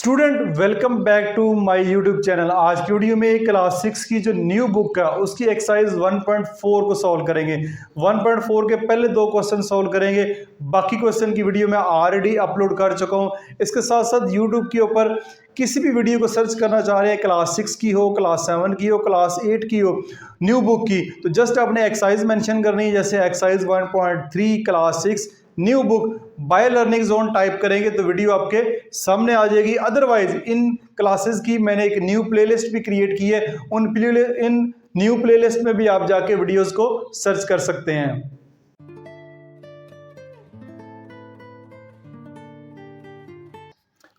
Student welcome back to my YouTube channel. आज की video में क्लास 6 की जो न्यू बुक है उसकी एक्सरसाइज 1.4 को सॉल्व करेंगे। 1.4 के पहले दो क्वेश्चन सॉल्व करेंगे, बाकी क्वेश्चन की वीडियो मैं ऑलरेडी अपलोड कर चुका हूं। इसके साथ साथ यूट्यूब के ऊपर किसी भी वीडियो को सर्च करना चाह रहे हैं, क्लास 6 की हो, क्लास 7 की हो, क्लास 8 की हो, न्यू बुक की, तो जस्ट आपने एक्सरसाइज मेंशन करनी है। जैसे exercise 1.3 class 6 new book by learning zone type करेंगे तो वीडियो आपके सामने आ जाएगी। अदरवाइज इन क्लासेस की मैंने एक न्यू प्लेलिस्ट भी क्रिएट की है, इन न्यू प्लेलिस्ट में भी आप जाके वीडियोस को सर्च कर सकते हैं।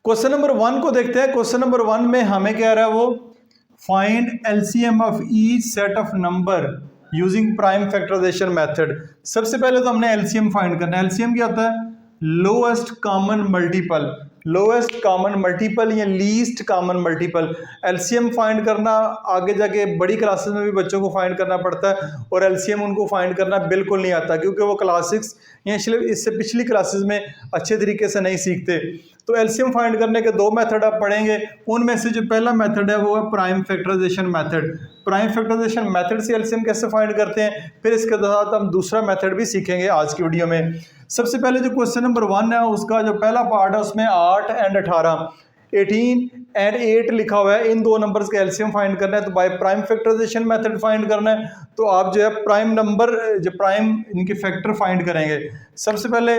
क्वेश्चन नंबर 1 को देखते हैं। क्वेश्चन नंबर 1 में हमें कह रहा है वो find LCM of each set of number using prime factorisation method. सबसे पहले तो हमने एलसीएम फाइंड करना है। एलसीएम क्या होता है? Lowest common multiple, lowest common multiple या least common multiple. LCM find करना आगे जाके बड़ी क्लासेस में भी बच्चों को फाइंड करना पड़ता है और एलसीएम उनको फाइंड करना बिल्कुल नहीं आता, क्योंकि वो क्लास 6 या इससे पिछली क्लासेस में अच्छे तरीके से नहीं सीखते। तो एलसीएम फाइंड करने के दो मेथड आप पढ़ेंगे, उनमें से जो पहला मेथड है वो है prime factorisation method. Prime factorisation method से एलसीएम कैसे फाइंड करते हैं, फिर इसके साथ हम दूसरा मेथड भी सीखेंगे आज की वीडियो में। सबसे पहले जो क्वेश्चन नंबर 1 है उसका जो पहला पार्ट है उसमें 8 एंड 18, 18 एंड 8 लिखा हुआ है। इन दो नंबर्स का एलसीएम फाइंड करना है तो by prime factorisation method find करना है। तो आप जो है प्राइम नंबर जो प्राइम इनके फैक्टर फाइंड करेंगे। सबसे पहले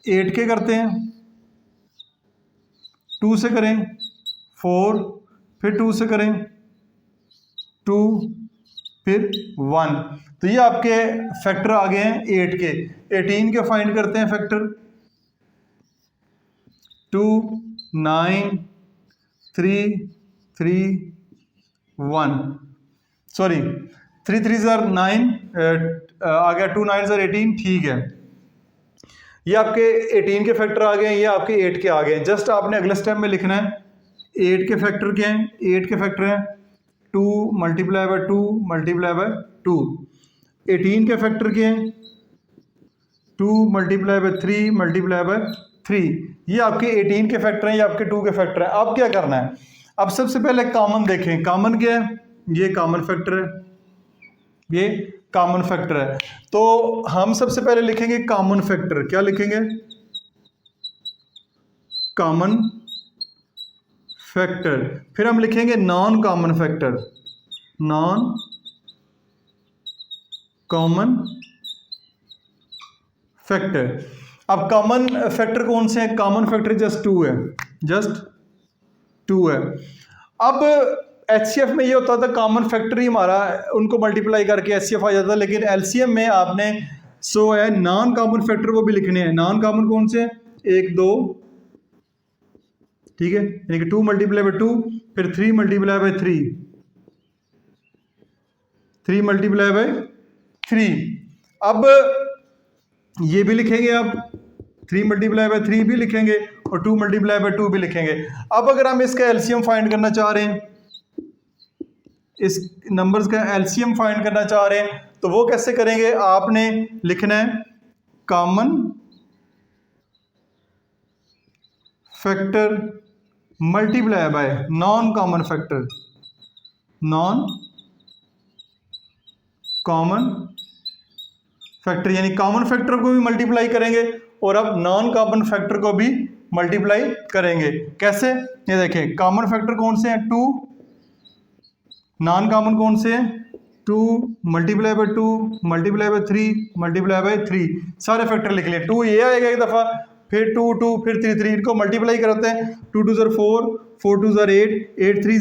8 के करते हैं, 2 से करें 4, फिर 2 से करें 2, फिर 1। तो ये आपके फैक्टर आ गए हैं 8 के। 18 के फाइंड करते हैं फैक्टर 2, 9, 3, 3, 1, सॉरी 3 3 9 आ गया, 2 9 18, ठीक है। ये आपके 18 के फैक्टर आ गए हैं, ये आपके 8 के आ गए हैं। जस्ट आपने अगले स्टेप में लिखना है 8 के फैक्टर क्या हैं? 8 के फैक्टर हैं 2 मल्टीप्लाई बाय 2 मल्टीप्लाई बाय 2। 18 के फैक्टर क्या हैं? 2 मल्टीप्लाई बाय 3 मल्टीप्लाई बाय 3। ये आपके 18 के फैक्टर हैं, ये आपके 2 के फैक्टर हैं। अब क्या करना है? अब सबसे पहले कॉमन देखें। कॉमन क्या है? ये कॉमन फैक्टर है, ये कॉमन फैक्टर है। तो हम सबसे पहले लिखेंगे कॉमन फैक्टर। क्या लिखेंगे? Common factor. फिर हम लिखेंगे non common factor, non common factor. अब कॉमन फैक्टर कौन से हैं? कॉमन फैक्टर जस्ट 2 है, जस्ट 2 है। अब एचसीएफ में ये होता था कॉमन फैक्टर ही हमारा उनको मल्टीप्लाई करके एचसीएफ आ जाता है, लेकिन एलसीएम में आपने सो है नॉन कॉमन फैक्टर को भी लिखने हैं। नॉन कॉमन कौन से? 1 2, ठीक है, यानी कि 2 मल्टीप्लाई बाय 2, फिर 3 मल्टीप्लाई बाय 3, 3 मल्टीप्लाई बाय 3। अब ये भी लिखेंगे, आप 3 मल्टीप्लाई बाय 3 भी लिखेंगे और 2 मल्टीप्लाई बाय 2 भी लिखेंगे। अब अगर हम इसका एलसीएम फाइंड करना चाह रहे हैं, इस नंबर्स का एलसीएम फाइंड करना चाह रहे हैं, तो वो कैसे करेंगे? आपने लिखना है common factor multiply by non common factor, non common factor, यानी कॉमन फैक्टर को भी मल्टीप्लाई करेंगे और अब नॉन कॉमन फैक्टर को भी मल्टीप्लाई करेंगे। कैसे? ये देखें, कॉमन फैक्टर कौन से हैं? 2। नॉन कॉमन कौन से हैं? 2 multiply by 2 multiply by 3 multiply by 3। सारे फैक्टर लिख लिए। 2 ये आएगा एक दफ़ा, फिर 2 2, फिर 3 3, इनको मल्टीप्लाई करते हैं। 2 2 4, 4 2 8, 8 3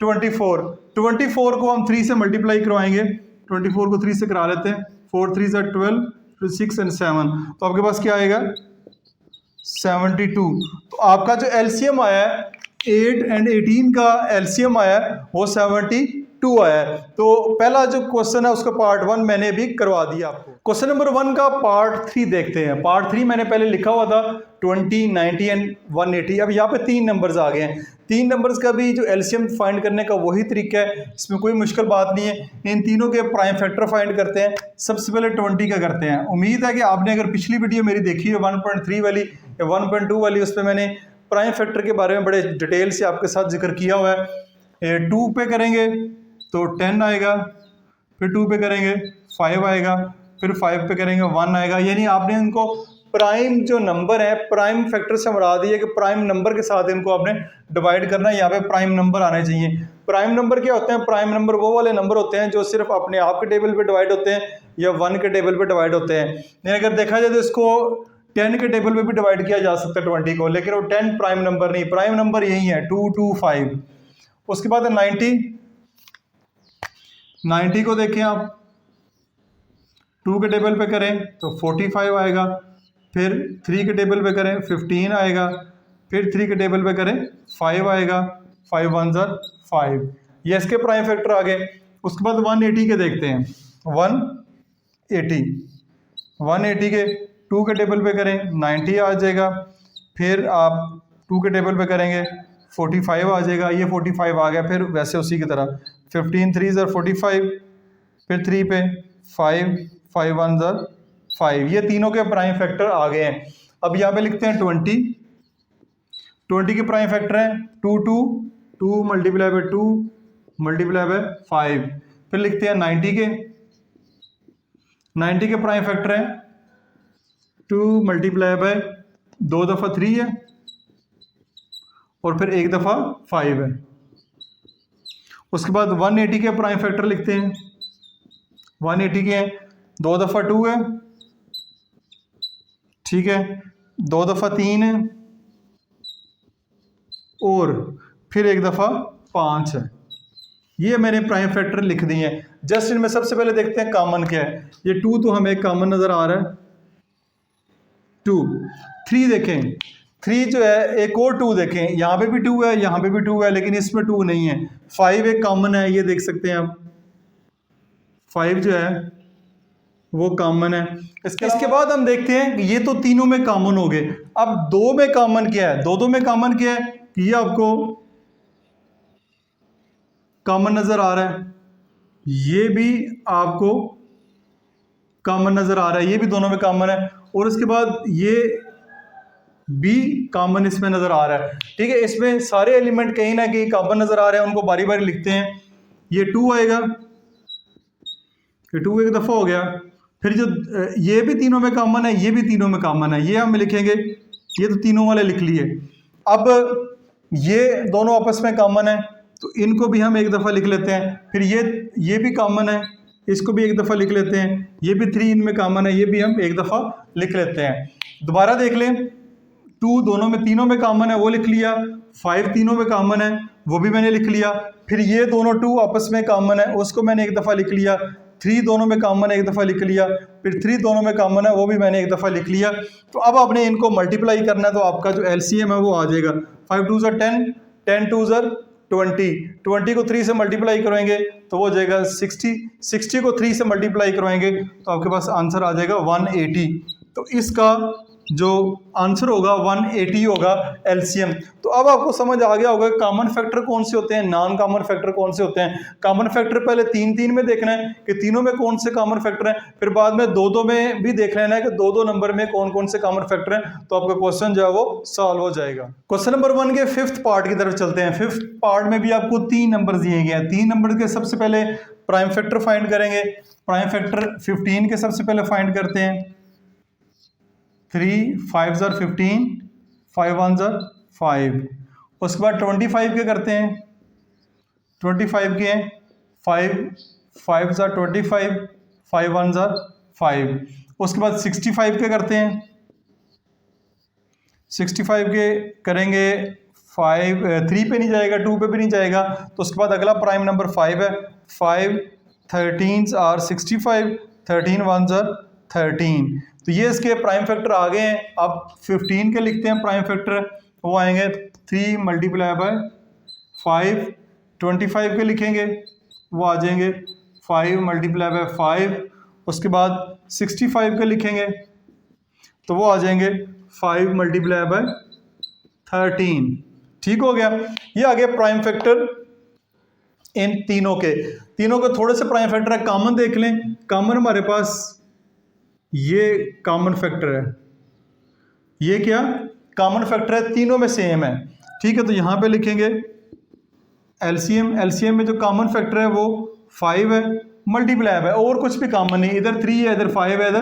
24। 24 को हम 3 से मल्टीप्लाई करवाएंगे, 24 को 3 से करा लेते हैं। 4 3 12, फिर 6 एंड 7, तो आपके पास क्या आएगा? 72। तो आपका जो एलसीएम आया है 8 एंड 18 का एलसीएम आया है वो 72 आया है। तो पहला जो क्वेश्चन है उसका पार्ट 1 मैंने भी करवा दिया आपको। क्वेश्चन नंबर 1 का पार्ट 3 देखते हैं। पार्ट 3 मैंने पहले लिखा हुआ था 20, 90 एंड 180। अब यहाँ पे 3 नंबर्स आ गए हैं। 3 नंबर्स का भी जो एलसीएम फाइंड करने का वही तरीका है, इसमें कोई मुश्किल बात नहीं है। इन तीनों के प्राइम फैक्टर फाइंड करते हैं। सबसे पहले 20 का करते हैं। उम्मीद है कि आपने अगर पिछली वीडियो मेरी देखी है 1.3 वाली या 1.2 वाली, उस पर मैंने प्राइम फैक्टर के बारे में बड़े डिटेल से आपके साथ जिक्र किया हुआ है। 2 पे करेंगे तो 10 आएगा, फिर 2 पे करेंगे 5 आएगा, फिर 5 पे करेंगे 1 आएगा। यानी आपने इनको प्राइम जो नंबर है, प्राइम फैक्टर से मुराद ये है कि प्राइम नंबर के साथ इनको आपने डिवाइड करना है। यहाँ पे प्राइम नंबर आने चाहिए। प्राइम नंबर क्या होते हैं? प्राइम नंबर वो वाले नंबर होते हैं जो सिर्फ अपने आप के टेबल पे डिवाइड होते हैं या 1 के टेबल पे डिवाइड होते हैं। यानी अगर देखा जाए तो इसको 10 के टेबल पे भी डिवाइड किया जा सकता है 20 को, लेकिन वो 10 प्राइम नंबर नहीं, प्राइम नंबर यही है 2, 2, 5। उसके बाद 90 को देखें आप, 2 के टेबल पे करें तो 45 आएगा, फिर 3 के टेबल पे करें 15 आएगा, फिर 3 के टेबल पे करें 5 आएगा, 5 1 5। ये इसके प्राइम फैक्टर आ गए। उसके बाद 180 के देखते हैं, 180 के 2 के टेबल पे करें 90 आ जाएगा, फिर आप 2 के टेबल पे करेंगे 45 आ जाएगा, ये 45 आ गया। फिर वैसे उसी की तरह 15 3 45, फिर 3 पे 5, 5 1 5। ये तीनों के प्राइम फैक्टर आ गए हैं। अब यहाँ पे लिखते हैं 20 के प्राइम फैक्टर हैं 2 2 2 मल्टीप्लाई बाय 2 मल्टीप्लाई बाय 5। फिर लिखते हैं 90 के प्राइम फैक्टर हैं 2 मल्टीप्लाई बाय 2 दफ़ा 3 है और फिर 1 दफ़ा 5 है। उसके बाद 180 के प्राइम फैक्टर लिखते हैं, 180 के हैं 2 दफ़ा 2 है, ठीक है, 2 दफ़ा 3 है और फिर 1 दफ़ा 5 है। ये मैंने प्राइम फैक्टर लिख दिए हैं। जस्ट इनमें सबसे पहले देखते हैं कॉमन क्या है। ये 2 तो हमें कॉमन नज़र आ रहा है, 2। 3 देखें, 3 जो है एक और 2 देखें, यहाँ पे भी 2 है, यहाँ पे भी 2 है, लेकिन इसमें 2 नहीं है। 5 एक कॉमन है, ये देख सकते हैं आप, 5 जो है वो कॉमन है। इसके बाद हम देखते हैं कि ये तो तीनों में कॉमन हो गए। अब 2 में कॉमन क्या है? 2 में कॉमन क्या है? ये आपको कॉमन नजर आ रहा है, ये भी आपको कॉमन नजर आ रहा है, ये भी दोनों में कॉमन है, और उसके बाद ये भी कॉमन इसमें नजर आ रहा है। ठीक है, इसमें सारे एलिमेंट कहीं ना कहीं कॉमन नजर आ रहे हैं, उनको बारी बारी लिखते हैं। ये 2 आएगा, ये 2 एक दफा हो गया। फिर जो ये भी तीनों में कॉमन है, ये भी तीनों में कॉमन है, ये हम लिखेंगे, ये तो तीनों वाले लिख लिए। अब ये दोनों आपस में कॉमन है तो इनको भी हम एक दफ़ा लिख लेते हैं। फिर ये भी कॉमन है, इसको भी एक दफ़ा लिख लेते हैं। ये भी 3 इनमें कॉमन है, ये भी हम एक दफ़ा लिख लेते हैं। दोबारा देख लें, 2 दोनों में तीनों में कॉमन है, वो लिख लिया। 5 तीनों में कॉमन है, वो भी मैंने लिख लिया। फिर ये दोनों 2 आपस में कॉमन है, उसको मैंने एक दफ़ा लिख लिया। 3 दोनों में कॉमन है, एक दफ़ा लिख लिया। फिर 3 दोनों में कॉमन है, वो भी मैंने एक दफ़ा लिख लिया। तो अब आपने इनको मल्टीप्लाई करना है, तो आपका जो LCM है वो आ जाएगा 5 2 10, 10 2 20 को 3 से मल्टीप्लाई करेंगे तो वो हो जाएगा 60 को 3 से मल्टीप्लाई करवाएंगे तो आपके पास आंसर आ जाएगा 180। तो इसका जो आंसर होगा 180 होगा LCM। तो अब आपको समझ आ गया होगा कॉमन फैक्टर कौन से होते हैं, नॉन कॉमन फैक्टर कौन से होते हैं। कॉमन फैक्टर पहले 3 में देखना है कि तीनों में कौन से कॉमन फैक्टर हैं, फिर बाद में 2 में भी देख लेना है कि 2 नंबर में कौन कौन से कॉमन फैक्टर हैं, तो आपका क्वेश्चन जो है वो सॉल्व हो जाएगा। क्वेश्चन नंबर 1 के 5th पार्ट की तरफ चलते हैं। 5th पार्ट में भी आपको 3 नंबर दिए गए हैं। 3 नंबर के सबसे पहले प्राइम फैक्टर फाइंड करेंगे। प्राइम फैक्टर 15 के सबसे पहले फाइंड करते हैं। 3 5 15, 5 1 5। उसके बाद 25 के करते हैं, 25 के हैं 5 5 25, 5 1 5। उसके बाद 65 के करते हैं, 65 के करेंगे 3 पे नहीं जाएगा, 2 पे भी नहीं जाएगा, तो उसके बाद अगला प्राइम नंबर 5 है। 5 13 are 65, 13 1 13। तो ये इसके प्राइम फैक्टर आ गए हैं। अब 15 के लिखते हैं प्राइम फैक्टर, वो आएंगे 3 मल्टीप्लाई बाय 5। 25 के लिखेंगे, वो आ जाएंगे 5 मल्टीप्लाई बाय 5। उसके बाद 65 के लिखेंगे तो वो आ जाएंगे 5 मल्टीप्लाई बाय 13। ठीक हो गया। ये आ गया प्राइम फैक्टर इन तीनों के थोड़े से प्राइम फैक्टर है, कॉमन देख लें। कॉमन हमारे पास ये कॉमन फैक्टर है, ये क्या कॉमन फैक्टर है, तीनों में सेम है, ठीक है। तो यहाँ पे लिखेंगे एलसीएम, एलसीएम में जो कॉमन फैक्टर है वो 5 है, मल्टीप्लाई है, और कुछ भी कॉमन नहीं, इधर 3 है, इधर 5 है, इधर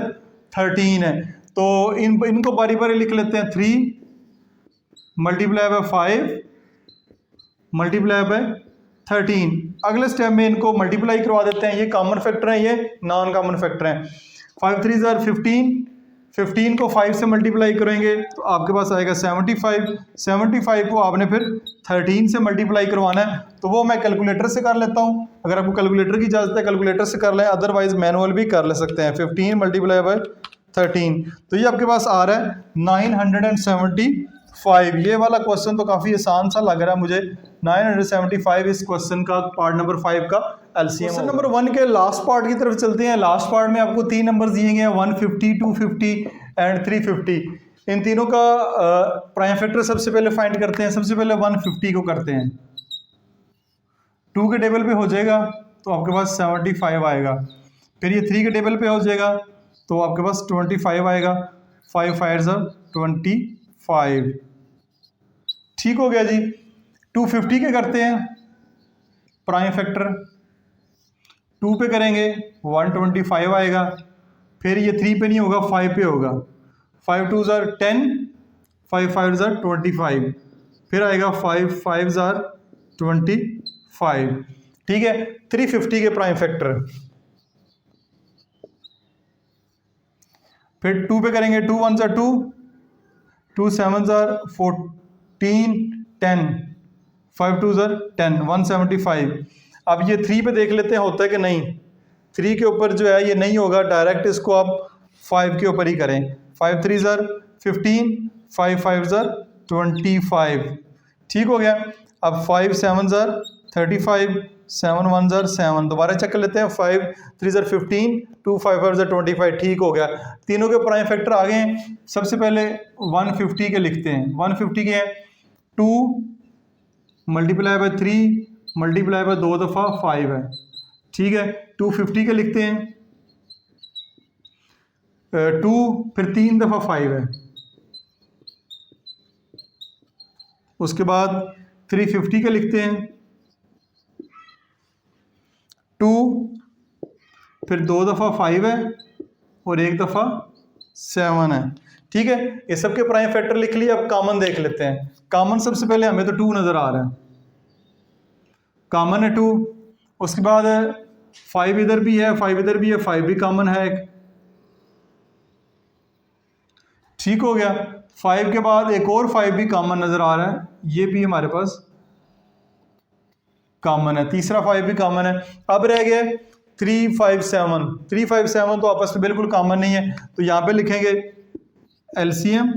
13 है। तो इनको बारी बारी लिख लेते हैं। 3 मल्टीप्लाई बाय 5 मल्टीप्लाई बाय 13। अगले स्टेप में इनको मल्टीप्लाई करवा देते हैं, ये कॉमन फैक्टर है, ये नॉन कॉमन फैक्टर है। 5 3 ज़ार 15, 15 को 5 से मल्टीप्लाई करेंगे तो आपके पास आएगा 75, 75 को आपने फिर 13 से मल्टीप्लाई करवाना है, तो वो मैं कैलकुलेटर से कर लेता हूँ। अगर आपको कैलकुलेटर की इजाज़त है कैलकुलेटर से कर लें, अदरवाइज मैनुअल भी कर ले सकते हैं। 15 मल्टीप्लाई बाय 13, तो ये आपके पास आ रहा है 975। ये वाला क्वेश्चन तो काफ़ी आसान सा लग रहा है मुझे। 975 इस क्वेश्चन का पार्ट नंबर 5 का एलसीएम। क्वेश्चन नंबर 1 के लास्ट पार्ट की तरफ चलते हैं। लास्ट पार्ट में आपको 3 नंबर दिए गए हैं, 150, 250 एंड 350। इन तीनों का प्राइम फैक्टर सबसे पहले फाइंड करते हैं। सबसे पहले 150 को करते हैं, 2 के टेबल पे हो जाएगा तो आपके पास 75 आएगा। फिर ये 3 के टेबल पे हो जाएगा तो आपके पास 25 आएगा। 5 5 25, ठीक हो गया जी। 250 के करते हैं प्राइम फैक्टर, 2 पे करेंगे 125 आएगा। फिर ये 3 पे नहीं होगा, 5 पे होगा। 5 2 ज़ार 10, 5 5 ज़ार 25, फिर आएगा 5 5 ज़ार 25, ठीक है। 350 के प्राइम फैक्टर, फिर 2 पे करेंगे 2 1 ज़ार 2, 2 7 ज़ार 14, 10, 5 2 ज़ार 10, 175। अब ये 3 पे देख लेते हैं होता है कि नहीं। 3 के ऊपर जो है ये नहीं होगा, डायरेक्ट इसको आप 5 के ऊपर ही करें। 5 3 ज़ार 15, 5 5 ज़ार 25, ठीक हो गया। अब 5 7 ज़ार 35, 7 1 ज़ार 7, दोबारा चेक कर लेते हैं। 5 3 ज़ार 15, 2 5 5 ज़ार 25, ठीक हो गया। तीनों के प्राइम फैक्टर आ गए हैं। सबसे पहले 150 के लिखते हैं। 150 के हैं 2 मल्टीप्लाई बाय 3 मल्टीप्लाई बाय 2 दफ़ा 5 है, ठीक है। 250 के लिखते हैं 2 फिर 3 दफ़ा 5 है। उसके बाद 350 के लिखते हैं 2 फिर 2 दफ़ा 5 है और 1 दफ़ा 7 है, ठीक है। ये सब के प्राइम फैक्टर लिख लिए। अब कॉमन देख लेते हैं। कॉमन सबसे पहले हमें तो 2 नज़र आ रहा है, कॉमन है 2। उसके बाद 5 इधर भी है, 5 इधर भी है, 5 भी कॉमन है एक, ठीक हो गया। 5 के बाद एक और 5 भी कॉमन नज़र आ रहा है, ये भी हमारे पास कॉमन है। तीसरा 5 भी कॉमन है। अब रह गया 3 5 7। 3 5 7 तो आपस में बिल्कुल कॉमन नहीं है, तो यहाँ पे लिखेंगे एलसीएम।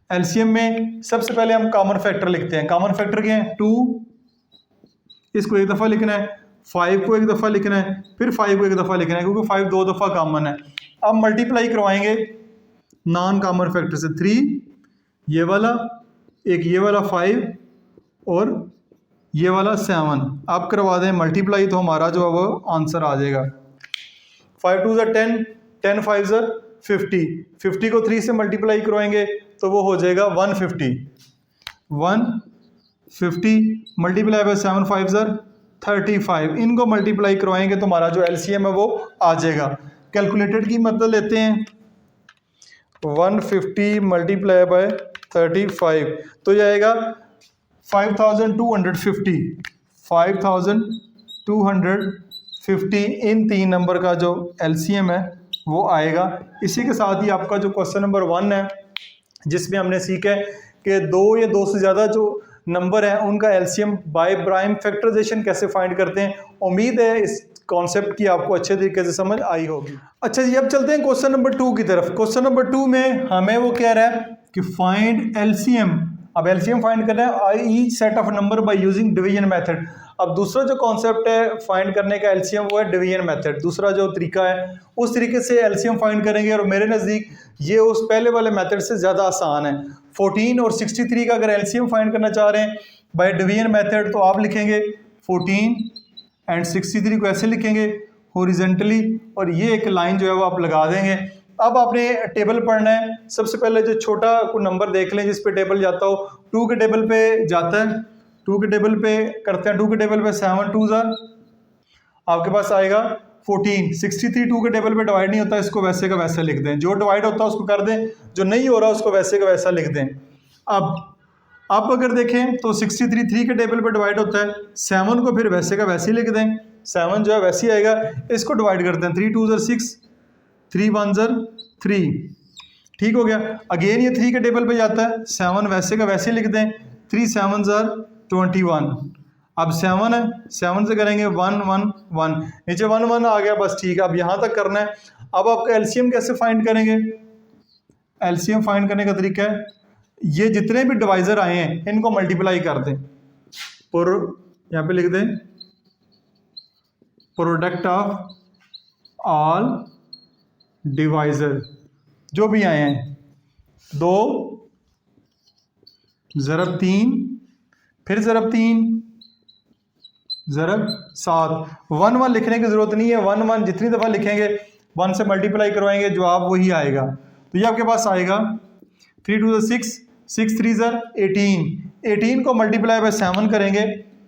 एलसीएम में सबसे पहले हम कॉमन फैक्टर लिखते हैं। कॉमन फैक्टर क्या है? 2, इसको एक दफ़ा लिखना है, 5 को एक दफ़ा लिखना है, फिर 5 को एक दफ़ा लिखना है, क्योंकि 5 2 दफ़ा कॉमन है। अब मल्टीप्लाई करवाएंगे नॉन कॉमन फैक्टर से। 3 ये वाला, एक ये वाला 5 और ये वाला 7, आप करवा दें मल्टीप्लाई तो हमारा जो है वो आंसर आ जाएगा। 5 2 ज़ार 10, 10 5 ज़ार 50, 50 को 3 से मल्टीप्लाई करवाएंगे तो वो हो जाएगा 150, 150 मल्टीप्लाई बाय 7 5 ज़ार 35। इनको मल्टीप्लाई करवाएंगे तो हमारा जो एलसीएम है वो आ जाएगा। कैलकुलेटेड की मदद लेते हैं। 150 मल्टीप्लाई बाय 35 तो ये आएगा 5250, 5250। इन 3 नंबर का जो एलसीएम है वो आएगा। इसी के साथ ही आपका जो क्वेश्चन नंबर 1 है, जिसमें हमने सीखा है कि 2 या 2 से ज़्यादा जो नंबर हैं उनका एलसीएम बाय प्राइम फैक्टराइजेशन कैसे फाइंड करते हैं। उम्मीद है इस कॉन्सेप्ट की आपको अच्छे तरीके से समझ आई होगी। अच्छा जी, अब चलते हैं क्वेश्चन नंबर 2 की तरफ। क्वेश्चन नंबर 2 में हमें वो कह रहा है कि फाइंड एलसीएम। अब एलसीएम फाइंड करना है each set of number by using division method. अब दूसरा जो कॉन्सेप्ट है फाइंड करने का एलसीएम वो है डिवीजन मेथड। दूसरा जो तरीका है उस तरीके से एलसीएम फाइंड करेंगे, और मेरे नज़दीक ये उस पहले वाले मेथड से ज़्यादा आसान है। 14 और 63 का अगर एलसीएम फाइंड करना चाह रहे हैं बाय डिवीजन मेथड तो आप लिखेंगे 14 एंड 63 को ऐसे लिखेंगे हॉरिजॉन्टली, और ये एक लाइन जो है वो आप लगा देंगे अब आपने टेबल पढ़ना है। सबसे पहले जो छोटा कोई नंबर देख लें जिस पे टेबल जाता हो। 2 के टेबल पे जाता है, 2 के टेबल पे करते हैं, 2 के टेबल पे 7 2 आपके पास आएगा 14। 63 2 के टेबल पे डिवाइड नहीं होता, इसको वैसे का वैसे लिख दें। जो डिवाइड होता है उसको कर दें, जो नहीं हो रहा उसको वैसे का वैसा लिख दें। अब अगर देखें तो 63 3 के टेबल पे डिवाइड होता है, 7 को फिर वैसे का वैसे ही लिख दें। 7 जो है वैसे ही आएगा। इसको डिवाइड करते हैं, 3 2 6, 3 1 3। ठीक हो गया। अगेन ये 3 के टेबल पे जाता है, 7 वैसे का वैसे लिख दें। 3 7 21। अब 7 है, 7 से करेंगे 1 1 1, नीचे 1 1 आ गया, बस ठीक है। अब यहाँ तक करना है। अब आपका एलसीएम कैसे फाइंड करेंगे? एलसीएम फाइंड करने का तरीका है, ये जितने भी डिवाइजर आए हैं इनको मल्टीप्लाई कर दें। यहाँ पे लिख दें प्रोडक्ट ऑफ ऑल डिवाइजर जो भी आए हैं। 2 ज़रब 3, फिर ज़रब 3 ज़रब 7। 1 1 लिखने की ज़रूरत नहीं है। 1 1 जितनी दफ़ा लिखेंगे 1 से मल्टीप्लाई करवाएंगे, जवाब वही आएगा। तो ये आपके पास आएगा 3 2 6, 6 3 18। 18 को मल्टीप्लाई बाय 7 करेंगे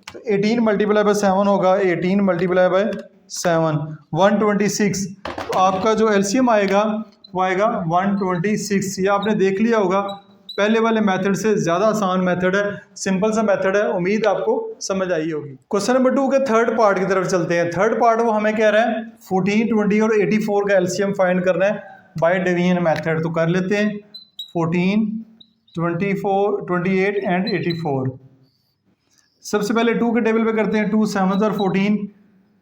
तो 18 मल्टीप्लाई बाय 7 होगा 18 मल्टीप्लाई बाय 7 126। तो आपका जो एलसीएम आएगा वो आएगा 126। ये आपने देख लिया होगा, पहले वाले मेथड से ज़्यादा आसान मेथड है, सिंपल सा मेथड है। उम्मीद आपको समझ आई होगी। क्वेश्चन नंबर 2 के थर्ड पार्ट की तरफ चलते हैं। थर्ड पार्ट वो हमें कह रहा है 14 20 और 84 का एलसीएम फाइंड करना है बाय डिवीजन मेथड। तो कर लेते हैं 14 24 28 एंड 84। सबसे पहले 2 के टेबल पे करते हैं। 2 7 14,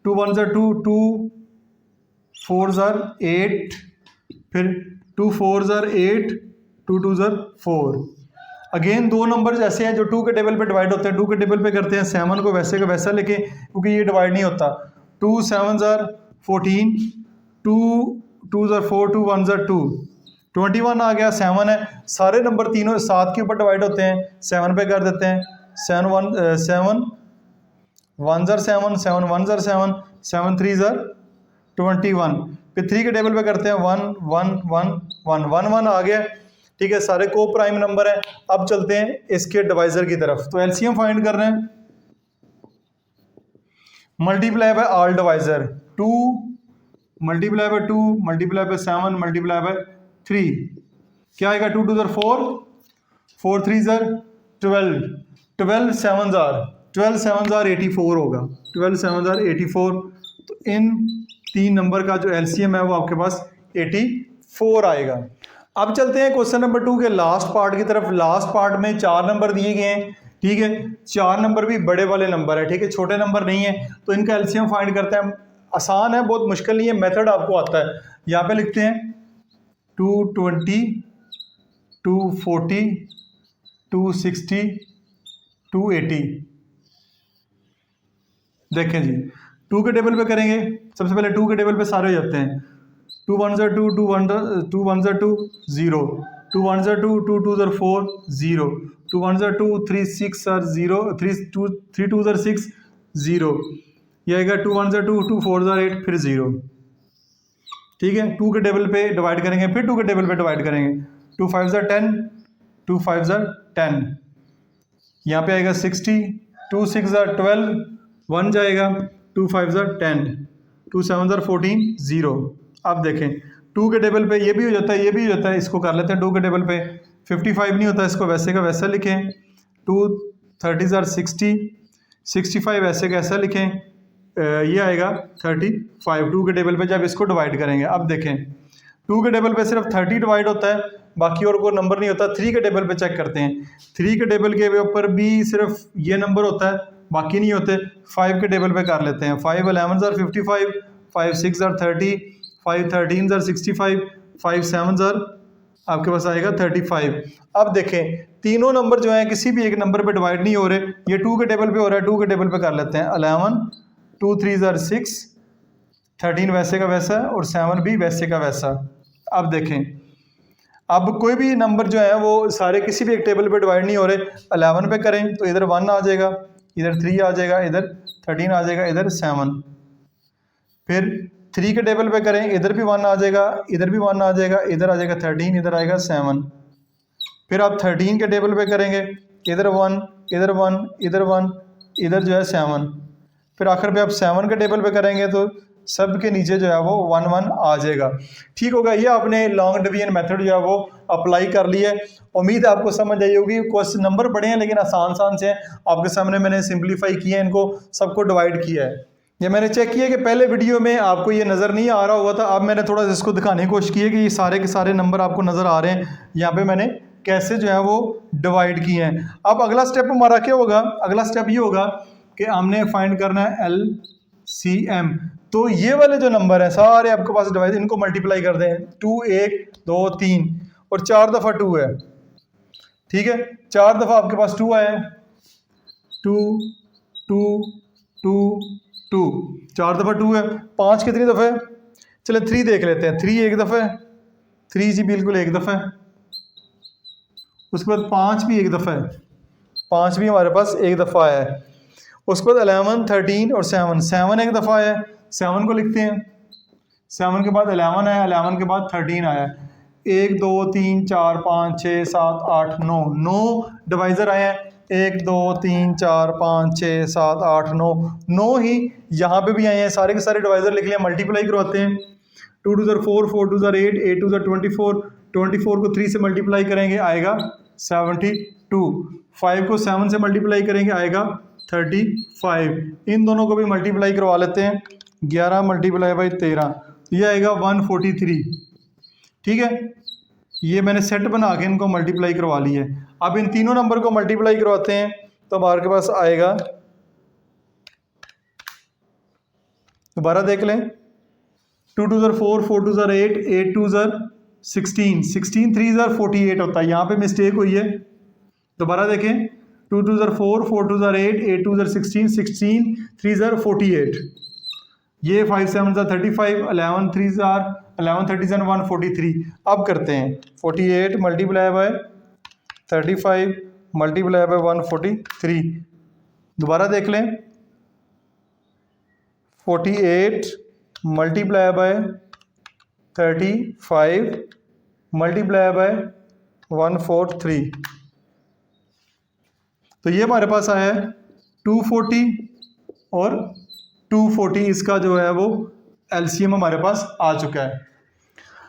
2 1 2, 2 4 8, फिर 2 4 8, 2 2 4। अगेन दो नंबर ऐसे हैं जो 2 के टेबल पे डिवाइड होते हैं। 2 के टेबल पे करते हैं, 7 को वैसे का वैसा लिखें क्योंकि ये डिवाइड नहीं होता। 2 7 14, 2 2 4, 2 1 2, 21 आ गया। 7 है, सारे नंबर तीनों 7 के ऊपर डिवाइड होते हैं, 7 पे कर देते हैं। 7 1 7 1 7, 7 1 7, 7 3 21। फिर 3 के टेबल पे करते हैं 1 1 1 1 1 1 आ गया। ठीक है, सारे को प्राइम नंबर है। अब चलते हैं इसके डिवाइजर की तरफ। तो एलसीएम फाइंड कर रहे हैं, multiply by all divisor. 2 multiply by 2 multiply by 7 multiply by 3, क्या आएगा? 2 2 4, 4 3 12, 12 7 12 7 84 होगा। 12 7 84। तो इन 3 नंबर का जो एलसीएम है वो आपके पास 84 आएगा। अब चलते हैं क्वेश्चन नंबर 2 के लास्ट पार्ट की तरफ। लास्ट पार्ट में 4 नंबर दिए गए हैं। ठीक है, 4 नंबर भी बड़े वाले नंबर है। ठीक है, छोटे नंबर नहीं है। तो इनका एलसीएम फाइंड करते हैं। आसान है, बहुत मुश्किल नहीं है, मेथड आपको आता है। यहाँ पे लिखते हैं 220, 240, 260, 280। देखें जी, 2 के टेबल पे करेंगे। सबसे पहले 2 के टेबल पे सारे हो जाते हैं। 2 1 2, 2 1 2, 0, 2 1 2, 2 2 4, 0, 2 1 2, 3 6 0, 3 2 6 0। ये आएगा 2 1 2, 2 4 8, फिर 0। ठीक है, 2 के टेबल पे डिवाइड करेंगे, फिर 2 के टेबल पे डिवाइड करेंगे। 2 5 10, 2 5 10। यहाँ पे आएगा 60, 2 6 12, 1 जाएगा। 2 5 10, 2 7 14, 0। अब देखें 2 के टेबल पे ये भी हो जाता है, ये भी हो जाता है। इसको कर लेते हैं 2 के टेबल पे। 55 नहीं होता, इसको वैसे का वैसा लिखें। 2 30 60, 65 ऐसे का ऐसा लिखें। ये आएगा 35 2 के टेबल पे जब इसको डिवाइड करेंगे। अब देखें 2 के टेबल पे सिर्फ 30 डिवाइड होता है, बाकी और कोई नंबर नहीं होता। 3 के टेबल पे चेक करते हैं। 3 के टेबल के ऊपर भी सिर्फ ये नंबर होता है, बाकी नहीं होते। 5 के टेबल पे कर लेते हैं। 5 11 55, 5 6 30, 5 13 65, 5 7 आपके पास आएगा 35। अब देखें तीनों नंबर जो हैं किसी भी एक नंबर पे डिवाइड नहीं हो रहे। ये 2 के टेबल पे हो रहा है, 2 के टेबल पे कर लेते हैं। 11 2 3 6, 13 वैसे का वैसा और 7 भी वैसे का वैसा। अब देखें, अब कोई भी नंबर जो है वो सारे किसी भी एक टेबल पे डिवाइड नहीं हो रहे। 11 पे करें तो इधर 1 आ जाएगा, इधर 3 आ जाएगा, इधर 13 आ जाएगा, इधर 7। फिर 3 के टेबल पे करें, इधर भी 1 आ जाएगा, इधर भी 1 आ जाएगा, इधर आ जाएगा 13, इधर आएगा 7। फिर आप 13 के टेबल पे करेंगे, इधर 1, इधर 1, इधर 1, इधर जो है 7। फिर आखिर पे आप 7 के टेबल पे करेंगे तो सब के नीचे जो है वो 1 1 आ जाएगा। ठीक होगा, ये आपने लॉन्ग डिवीजन मेथड जो है वो अप्लाई कर लिया है। उम्मीद है आपको समझ आई होगी। क्वेश्चन नंबर बड़े हैं लेकिन आसान से हैं, आपके सामने मैंने सिंप्लीफाई किया है, इनको सबको डिवाइड किया है। ये मैंने चेक किया कि पहले वीडियो में आपको ये नज़र नहीं आ रहा हुआ था, अब मैंने थोड़ा इसको दिखाने की कोशिश की है कि ये सारे के सारे नंबर आपको नज़र आ रहे हैं। यहाँ पे मैंने कैसे जो है वो डिवाइड किए हैं। अब अगला स्टेप हमारा क्या होगा? अगला स्टेप ये होगा कि हमने फाइंड करना है LCM। तो ये वाले जो नंबर हैं सारे आपके पास डिवाइड, इनको मल्टीप्लाई कर दें। 2 1 2 3 और 4 दफ़ा 2 है। ठीक है, 4 दफ़ा आपके पास 2 आया है। 2 2 2 2, 4 दफ़ा 2 है। 5 कितनी दफ़ा है? चले 3 देख लेते हैं। 3 एक दफ़ा है, 3 जी बिल्कुल एक दफ़ा है। उसके बाद 5 भी एक दफ़ा है, 5 भी हमारे पास एक दफ़ा आया है। उसके बाद 11 13 और 7 एक दफ़ा आया है, 7 को लिखते हैं। 7 के बाद 11 आया, 11 के बाद 13 आया। 1 2 3 4 5 6 7 8 9, 9 डिवाइज़र आए हैं। 1 2 3 4 5 6 7 8 9, 9 ही यहाँ पे भी आए हैं। सारे के सारे डिवाइज़र लिख लिया, मल्टीप्लाई करवाते हैं। 2 2 4 4 2 8 8 2 24, 24 को 3 से मल्टीप्लाई करेंगे आएगा 72। 5 को 7 से मल्टीप्लाई करेंगे आएगा 35। इन दोनों को भी मल्टीप्लाई करवा लेते हैं। 11 मल्टीप्लाई बाई 13, ये आएगा 143। ठीक है, ये मैंने सेट बना के इनको मल्टीप्लाई करवा लिया है। अब इन तीनों नंबर को मल्टीप्लाई करवाते हैं तो हमारे के पास आएगा, दोबारा देख लें। 2 2 4 4 2 8 8 2 16 16 3 48 होता है, यहाँ पे मिस्टेक हुई है। दोबारा देखें। 2 2 4 4 2 8 8 2 16 16 3 48, ये 5 7 35, 11 3 11 30 143। अब करते हैं 48 मल्टीप्लाई बाय 35 मल्टीप्लाई बाय 143। दोबारा देख लें। 48 मल्टीप्लाई बाय 35 मल्टीप्लाई बाय 143, तो ये हमारे पास आया है 240 और 240। इसका जो है वो LCM हमारे पास आ चुका है।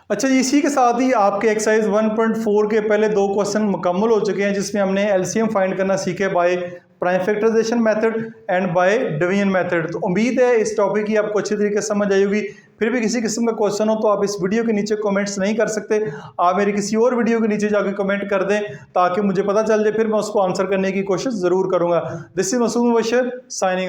अच्छा, इसी के साथ ही आपके एक्सरसाइज 1.4 के पहले 2 क्वेश्चन मुकम्मल हो चुके हैं, जिसमें हमने LCM फाइंड करना सीखे by prime factorisation method and by division method. तो उम्मीद है इस टॉपिक की आपको अच्छी तरीके से समझ आई होगी। फिर भी किसी किस्म का क्वेश्चन हो तो आप इस वीडियो के नीचे कमेंट्स नहीं कर सकते, आप मेरी किसी और वीडियो के नीचे जाकर कमेंट कर दें ताकि मुझे पता चल जाए, फिर मैं उसको आंसर करने की कोशिश ज़रूर करूँगा। This is Masood Mubashar signing.